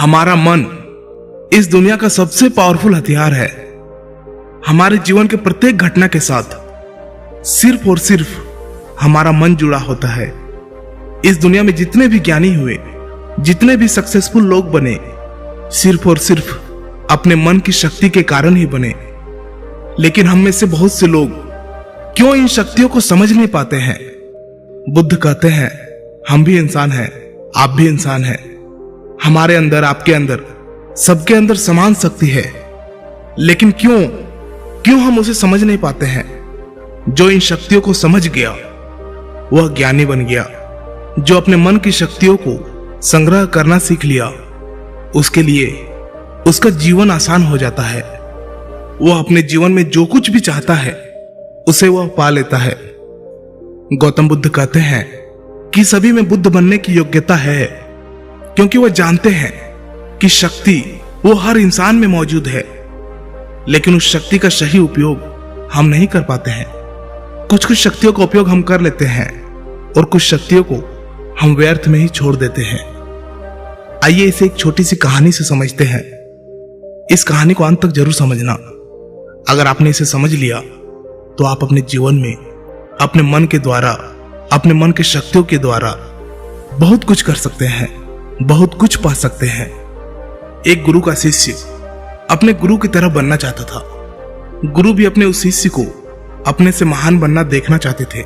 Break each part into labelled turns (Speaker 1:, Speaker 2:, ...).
Speaker 1: हमारा मन इस दुनिया का सबसे पावरफुल हथियार है। हमारे जीवन के प्रत्येक घटना के साथ सिर्फ और सिर्फ हमारा मन जुड़ा होता है। इस दुनिया में जितने भी ज्ञानी हुए, जितने भी सक्सेसफुल लोग बने, सिर्फ और सिर्फ अपने मन की शक्ति के कारण ही बने। लेकिन हम में से बहुत से लोग क्यों इन शक्तियों को समझ नहीं पाते हैं? बुद्ध कहते हैं, हम भी इंसान हैं, आप भी इंसान हैं। हमारे अंदर, आपके अंदर, सबके अंदर समान शक्ति है। लेकिन क्यों हम उसे समझ नहीं पाते हैं? जो इन शक्तियों को समझ गया वह ज्ञानी बन गया। जो अपने मन की शक्तियों को संग्रह करना सीख लिया, उसके लिए उसका जीवन आसान हो जाता है। वह अपने जीवन में जो कुछ भी चाहता है उसे वह पा लेता है। गौतम बुद्ध कहते हैं कि सभी में बुद्ध बनने की योग्यता है, क्योंकि वह जानते हैं कि शक्ति वो हर इंसान में मौजूद है। लेकिन उस शक्ति का सही उपयोग हम नहीं कर पाते हैं। कुछ शक्तियों का उपयोग हम कर लेते हैं और कुछ शक्तियों को हम व्यर्थ में ही छोड़ देते हैं। आइए इसे एक छोटी सी कहानी से समझते हैं। इस कहानी को अंत तक जरूर समझना। अगर आपने इसे समझ लिया तो आप अपने जीवन में अपने मन के द्वारा, अपने मन की शक्तियों के द्वारा बहुत कुछ कर सकते हैं, बहुत कुछ पा सकते हैं। एक गुरु का शिष्य अपने गुरु की तरह बनना चाहता था। गुरु भी अपने उस शिष्य को अपने से महान बनना देखना चाहते थे,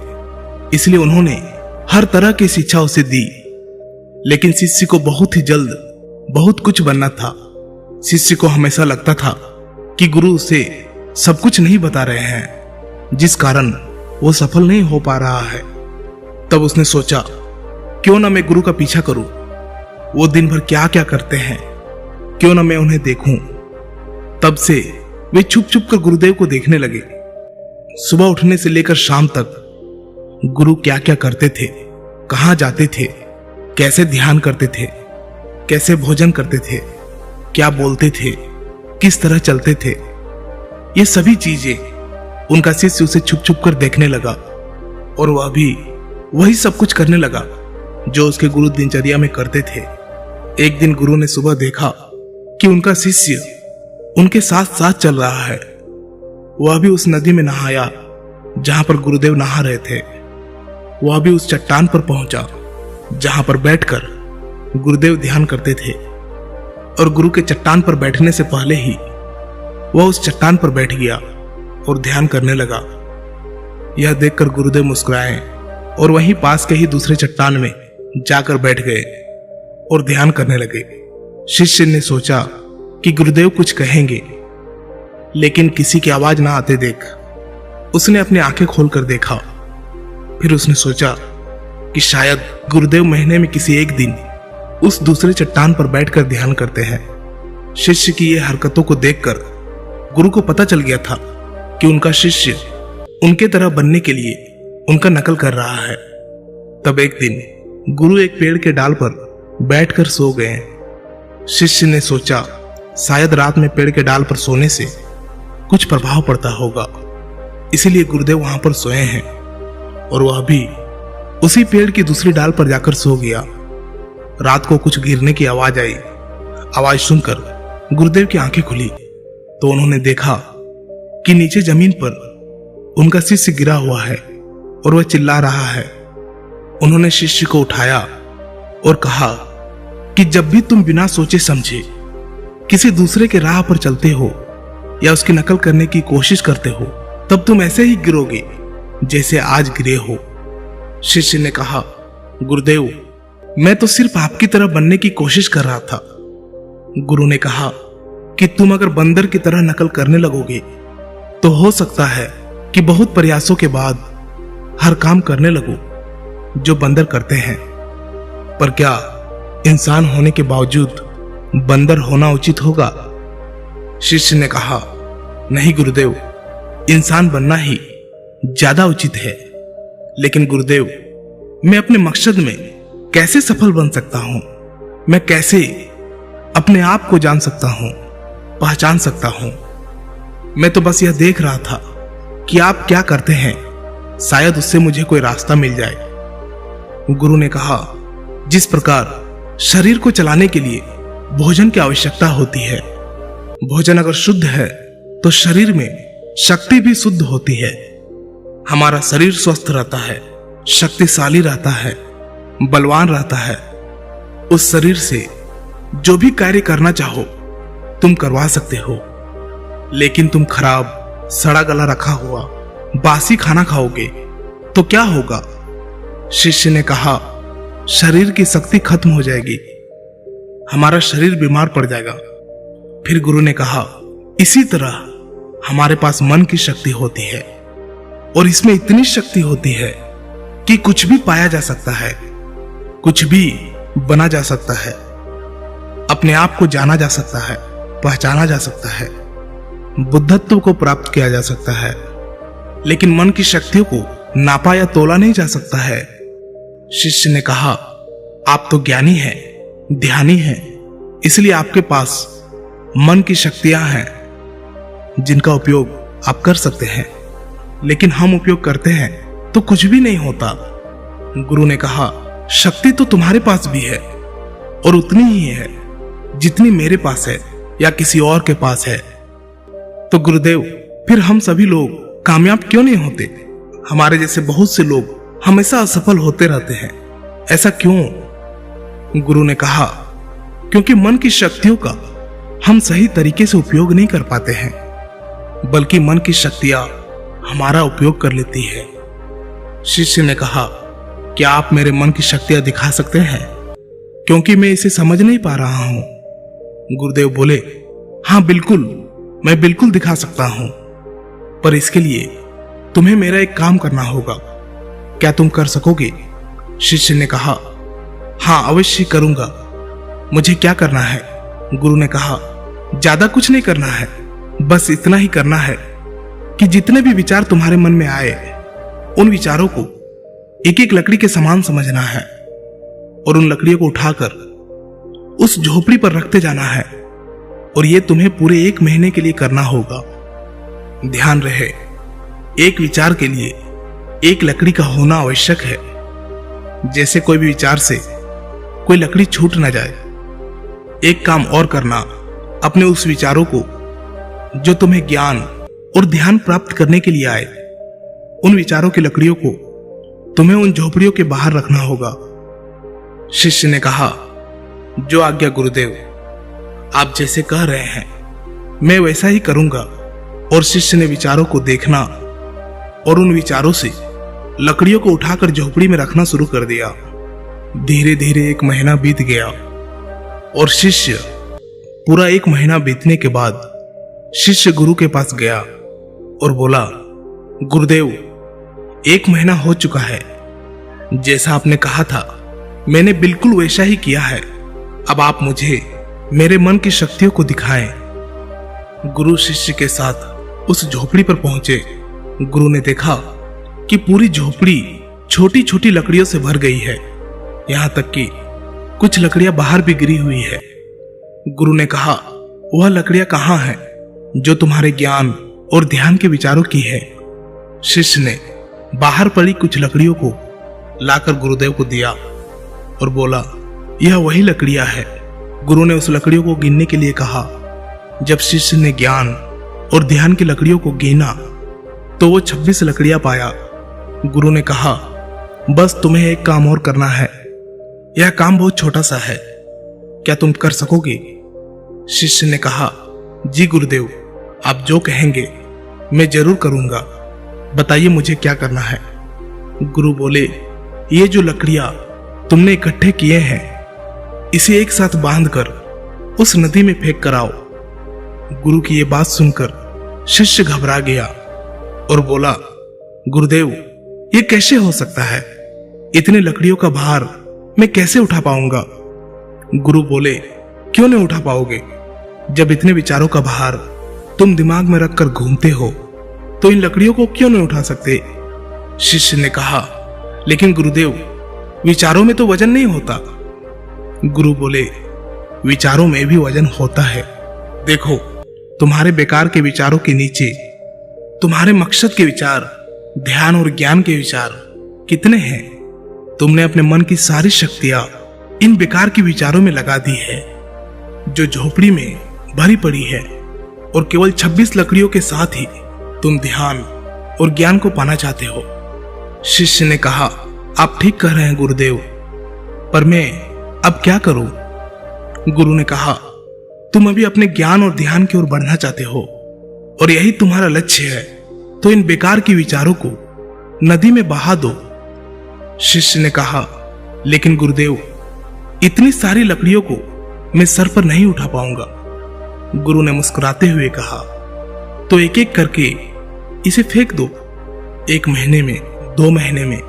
Speaker 1: इसलिए उन्होंने हर तरह की शिक्षा उसे दी। लेकिन शिष्य को बहुत ही जल्द बहुत कुछ बनना था। शिष्य को हमेशा लगता था कि गुरु उसे सब कुछ नहीं बता रहे हैं, जिस कारण वो सफल नहीं हो पा रहा है। तब उसने सोचा, क्यों ना मैं गुरु का पीछा करूं, वो दिन भर क्या क्या करते हैं, क्यों ना मैं उन्हें देखूं। तब से वे छुप छुप कर गुरुदेव को देखने लगे। सुबह उठने से लेकर शाम तक गुरु क्या क्या करते थे, कहां जाते थे, कैसे ध्यान करते थे, कैसे भोजन करते थे, क्या बोलते थे, किस तरह चलते थे, ये सभी चीजें उनका शिष्य उसे छुप छुप कर देखने लगा। और वह भी वही सब कुछ करने लगा जो उसके गुरु दिनचर्या में करते थे। एक दिन गुरु ने सुबह देखा कि उनका शिष्य उनके साथ साथ चल रहा है। वह भी उस नदी में नहाया जहां पर गुरुदेव नहा रहे थे। वह भी उस चट्टान पर पहुंचा जहां पर बैठकर गुरुदेव ध्यान करते थे। और गुरु के चट्टान पर बैठने से पहले ही वह उस चट्टान पर बैठ गया और ध्यान करने लगा। यह देखकर गुरुदेव मुस्कुराए और वहीं पास के ही दूसरे चट्टान में जाकर बैठ गए और ध्यान करने लगे। शिष्य ने सोचा कि गुरुदेव कुछ कहेंगे, लेकिन किसी की आवाज ना आते देख उसने अपनी आंखें खोलकर देखा। फिर उसने सोचा कि शायद गुरुदेव महीने में किसी एक दिन उस दूसरे चट्टान पर बैठकर ध्यान करते हैं। शिष्य की ये हरकतों को देखकर गुरु को पता चल गया था कि उनका शिष्य उनके तरह बनने के लिए उनका नकल कर रहा है। तब एक दिन गुरु एक पेड़ के डाल पर बैठकर सो गए। शिष्य ने सोचा शायद रात में पेड़ के डाल पर सोने से कुछ प्रभाव पड़ता होगा, इसीलिए गुरुदेव वहां पर सोए हैं। और वह भी उसी पेड़ की दूसरी डाल पर जाकर सो गया। रात को कुछ गिरने की आवाज आई। आवाज सुनकर गुरुदेव की आंखें खुली तो उन्होंने देखा कि नीचे जमीन पर उनका शिष्य गिरा हुआ है और वह चिल्ला रहा है। उन्होंने शिष्य को उठाया और कहा कि जब भी तुम बिना सोचे समझे किसी दूसरे के राह पर चलते हो या उसकी नकल करने की कोशिश करते हो, तब तुम ऐसे ही गिरोगे जैसे आज गिरे हो। शिष्य ने कहा, गुरुदेव मैं तो सिर्फ आपकी तरह बनने की कोशिश कर रहा था। गुरु ने कहा कि तुम अगर बंदर की तरह नकल करने लगोगे तो हो सकता है कि बहुत प्रयासों के बाद हर काम करने लगो जो बंदर करते हैं। पर क्या इंसान होने के बावजूद बंदर होना उचित होगा? शिष्य ने कहा, नहीं गुरुदेव, इंसान बनना ही ज्यादा उचित है। लेकिन गुरुदेव मैं अपने मकसद में कैसे सफल बन सकता हूं? मैं कैसे अपने आप को जान सकता हूं, पहचान सकता हूं? मैं तो बस यह देख रहा था कि आप क्या करते हैं, शायद उससे मुझे कोई रास्ता मिल जाए। गुरु ने कहा, जिस प्रकार शरीर को चलाने के लिए भोजन की आवश्यकता होती है। भोजन अगर शुद्ध है तो शरीर में शक्ति भी शुद्ध होती है। हमारा शरीर स्वस्थ रहता है, शक्तिशाली रहता है, बलवान रहता है। उस शरीर से जो भी कार्य करना चाहो तुम करवा सकते हो। लेकिन तुम खराब, सड़ा गला रखा हुआ बासी खाना खाओगे तो क्या होगा? शिष्य ने कहा, शरीर की शक्ति खत्म हो जाएगी, हमारा शरीर बीमार पड़ जाएगा। फिर गुरु ने कहा, इसी तरह हमारे पास मन की शक्ति होती है और इसमें इतनी शक्ति होती है कि कुछ भी पाया जा सकता है, कुछ भी बना जा सकता है, अपने आप को जाना जा सकता है, पहचाना जा सकता है, बुद्धत्व को प्राप्त किया जा सकता है। लेकिन मन की शक्तियों को नापा या तोला नहीं जा सकता है। शिष्य ने कहा, आप तो ज्ञानी हैं, ध्यानी हैं, इसलिए आपके पास मन की शक्तियां हैं जिनका उपयोग आप कर सकते हैं। लेकिन हम उपयोग करते हैं तो कुछ भी नहीं होता। गुरु ने कहा, शक्ति तो तुम्हारे पास भी है और उतनी ही है जितनी मेरे पास है या किसी और के पास है। तो गुरुदेव, फिर हम सभी लोग कामयाब क्यों नहीं होते? हमारे जैसे बहुत से लोग हमेशा असफल होते रहते हैं, ऐसा क्यों? गुरु ने कहा, क्योंकि मन की शक्तियों का हम सही तरीके से उपयोग नहीं कर पाते हैं, बल्कि मन की शक्तियां हमारा उपयोग कर लेती है। शिष्य ने कहा, क्या आप मेरे मन की शक्तियां दिखा सकते हैं? क्योंकि मैं इसे समझ नहीं पा रहा हूं। गुरुदेव बोले, हाँ बिल्कुल, मैं बिल्कुल दिखा सकता हूं, पर इसके लिए तुम्हें मेरा एक काम करना होगा। क्या तुम कर सकोगे? शिष्य ने कहा, हाँ अवश्य करूंगा। मुझे क्या करना है? गुरु ने कहा, ज्यादा कुछ नहीं करना है, बस इतना ही करना है कि जितने भी विचार तुम्हारे मन में आए उन विचारों को एक एक लकड़ी के समान समझना है और उन लकड़ियों को उठाकर उस झोपड़ी पर रखते जाना है। और ये तुम्हें पूरे 1 महीने के लिए करना होगा। ध्यान रहे, एक विचार के लिए एक लकड़ी का होना आवश्यक है। जैसे कोई भी विचार से कोई लकड़ी छूट ना जाए। एक काम और करना, अपने उस विचारों को जो तुम्हें ज्ञान और ध्यान प्राप्त करने के लिए आए, उन विचारों की लकड़ियों को तुम्हें उन झोपड़ियों के बाहर रखना होगा। शिष्य ने कहा, जो आज्ञा गुरुदेव, आप जैसे कह रहे हैं मैं वैसा ही करूंगा। और शिष्य ने विचारों को देखना और उन विचारों से लकड़ियों को उठाकर झोपड़ी में रखना शुरू कर दिया। धीरे धीरे 1 महीना बीत गया और शिष्य पूरा 1 महीना बीतने के बाद शिष्य गुरु के पास गया और बोला, गुरुदेव, 1 महीना हो चुका है, जैसा आपने कहा था मैंने बिल्कुल वैसा ही किया है। अब आप मुझे मेरे मन की शक्तियों को दिखाएं। गुरु शिष्य के साथ उस झोपड़ी पर पहुंचे। गुरु ने देखा कि पूरी झोपड़ी छोटी छोटी लकड़ियों से भर गई है, यहां तक कि कुछ लकड़ियां बाहर भी गिरी हुई है। गुरु ने कहा, वह लकड़ियां कहां हैं जो तुम्हारे ज्ञान और ध्यान के विचारों की है? शिष्य ने बाहर पड़ी कुछ लकड़ियों को लाकर गुरुदेव को दिया और बोला, यह वही लकड़ियां है। गुरु ने उस लकड़ियों को गिनने के लिए कहा। जब शिष्य ने ज्ञान और ध्यान की लकड़ियों को गिना तो वो 26 लकड़ियां पाया। गुरु ने कहा, बस तुम्हें एक काम और करना है, यह काम बहुत छोटा सा है, क्या तुम कर सकोगे? शिष्य ने कहा, जी गुरुदेव, आप जो कहेंगे मैं जरूर करूंगा, बताइए मुझे क्या करना है। गुरु बोले, ये जो लकड़ियां तुमने इकट्ठे किए हैं, इसे एक साथ बांधकर उस नदी में फेंक कर आओ। गुरु की ये बात सुनकर शिष्य घबरा गया और बोला, गुरुदेव, ये कैसे हो सकता है? इतने लकड़ियों का भार मैं कैसे उठा पाऊंगा? गुरु बोले, क्यों नहीं उठा पाओगे? जब इतने विचारों का भार तुम दिमाग में रखकर घूमते हो तो इन लकड़ियों को क्यों नहीं उठा सकते? शिष्य ने कहा, लेकिन गुरुदेव, विचारों में तो वजन नहीं होता। गुरु बोले, विचारों में भी वजन होता है। देखो, तुम्हारे बेकार के विचारों के नीचे तुम्हारे मकसद के विचार, ध्यान और ज्ञान के विचार कितने हैं? तुमने अपने मन की सारी शक्तियां इन बेकार के विचारों में लगा दी है। जो झोपड़ी में भरी पड़ी है और केवल 26 लकड़ियों के साथ ही तुम ध्यान और ज्ञान को पाना चाहते हो। शिष्य ने कहा, आप ठीक कह रहे हैं गुरुदेव, पर मैं अब क्या करूं? गुरु ने कहा, तुम अभी अपने ज्ञान और ध्यान की ओर बढ़ना चाहते हो और यही तुम्हारा लक्ष्य है, तो इन बेकार के विचारों को नदी में बहा दो। शिष्य ने कहा, लेकिन गुरुदेव, इतनी सारी लकड़ियों को मैं सर पर नहीं उठा पाऊंगा। गुरु ने मुस्कुराते हुए कहा, तो एक एक करके इसे फेंक दो। 1 महीने में, 2 महीने में,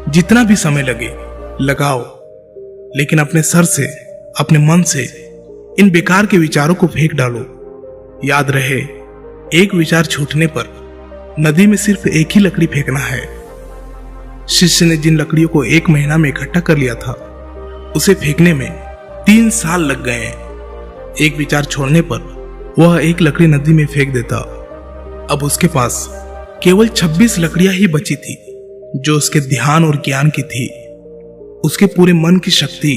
Speaker 1: जितना भी समय लगे लगाओ, लेकिन अपने सर से, अपने मन से इन बेकार के विचारों को फेंक डालो। याद रहे, एक विचार छूटने पर नदी में सिर्फ एक ही लकड़ी फेंकना है। शिष्य ने जिन लकड़ियों को 1 महीना में इकट्ठा कर लिया था, उसे फेंकने में 3 साल लग गए। एक विचार छोड़ने पर वह एक लकड़ी नदी में फेंक देता। अब उसके पास केवल 26 लकड़ियां ही बची थी, जो उसके ध्यान और ज्ञान की थी। उसके पूरे मन की शक्ति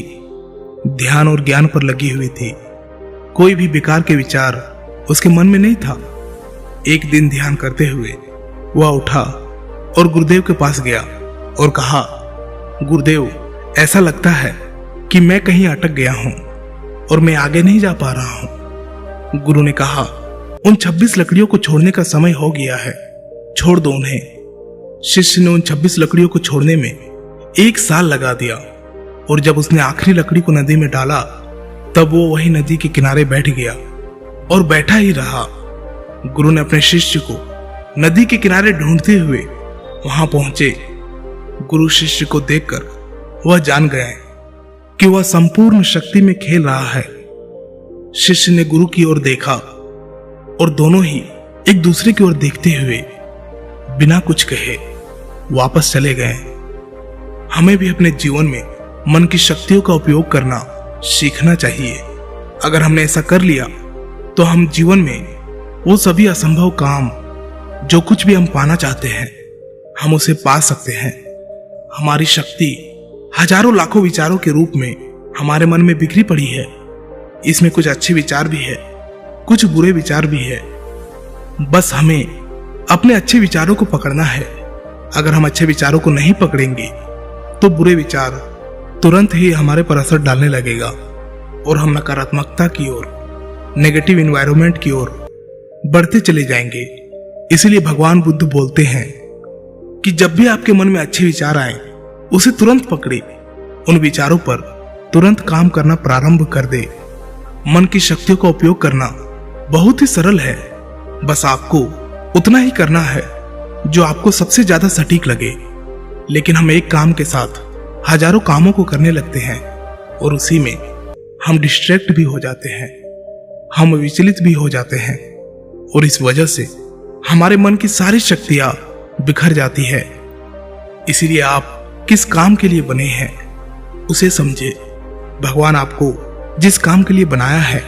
Speaker 1: ध्यान और ज्ञान पर लगी हुई थी। कोई भी बेकार के विचार उसके मन में नहीं था। एक दिन ध्यान करते हुए वह उठा और गुरुदेव के पास गया और कहा, गुरुदेव, ऐसा लगता है कि मैं कहीं अटक गया हूं और मैं आगे नहीं जा पा रहा हूं। गुरु ने कहा, उन 26 लकड़ियों को छोड़ने का समय हो गया है, छोड़ दो उन्हें। शिष्य ने उन 26 लकड़ियों को छोड़ने में 1 साल लगा दिया और जब उसने आखिरी लकड़ी को नदी में डाला, तब वो वही नदी के किनारे बैठ गया और बैठा ही रहा। गुरु ने अपने शिष्य को नदी के किनारे ढूंढते हुए वहां पहुंचे। गुरु शिष्य को देखकर वह जान गए कि वह संपूर्ण शक्ति में खेल रहा है। शिष्य ने गुरु की ओर देखा और दोनों ही एक दूसरे की ओर देखते हुए बिना कुछ कहे वापस चले गए। हमें भी अपने जीवन में मन की शक्तियों का उपयोग करना सीखना चाहिए। अगर हमने ऐसा कर लिया तो हम जीवन में वो सभी असंभव काम, जो कुछ भी हम पाना चाहते हैं, हम उसे पा सकते हैं। हमारी शक्ति हजारों लाखों विचारों के रूप में हमारे मन में बिखरी पड़ी है। इसमें कुछ अच्छे विचार भी है, कुछ बुरे विचार भी है। बस हमें अपने अच्छे विचारों को पकड़ना है। अगर हम अच्छे विचारों को नहीं पकड़ेंगे तो बुरे विचार तुरंत ही हमारे पर असर डालने लगेगा और हम नकारात्मकता की ओर, नेगेटिव एनवायरनमेंट की ओर बढ़ते चले जाएंगे। इसलिए भगवान बुद्ध बोलते हैं कि जब भी आपके मन में अच्छे विचार आए, उसे तुरंत पकड़े, उन विचारों पर तुरंत काम करना प्रारंभ कर दे। मन की शक्तियों का उपयोग करना बहुत ही सरल है। बस आपको उतना ही करना है जो आपको सबसे ज्यादा सटीक लगे। लेकिन हम एक काम के साथ हजारों कामों को करने लगते हैं और उसी में हम डिस्ट्रैक्ट भी हो जाते हैं, हम विचलित भी हो जाते हैं और इस वजह से हमारे मन की सारी शक्तियां बिखर जाती है। इसीलिए आप किस काम के लिए बने हैं उसे समझे। भगवान आपको जिस काम के लिए बनाया है,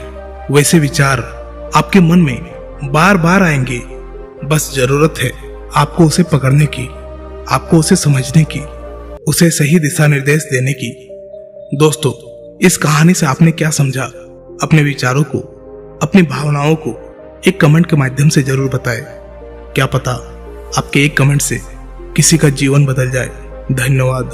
Speaker 1: वैसे विचार आपके मन में बार बार आएंगे। बस जरूरत है आपको उसे पकड़ने की, आपको उसे समझने की, उसे सही दिशा निर्देश देने की। दोस्तों, इस कहानी से आपने क्या समझा? अपने विचारों को, अपनी भावनाओं को एक कमेंट के माध्यम से जरूर बताएं। क्या पता आपके एक कमेंट से किसी का जीवन बदल जाए। धन्यवाद।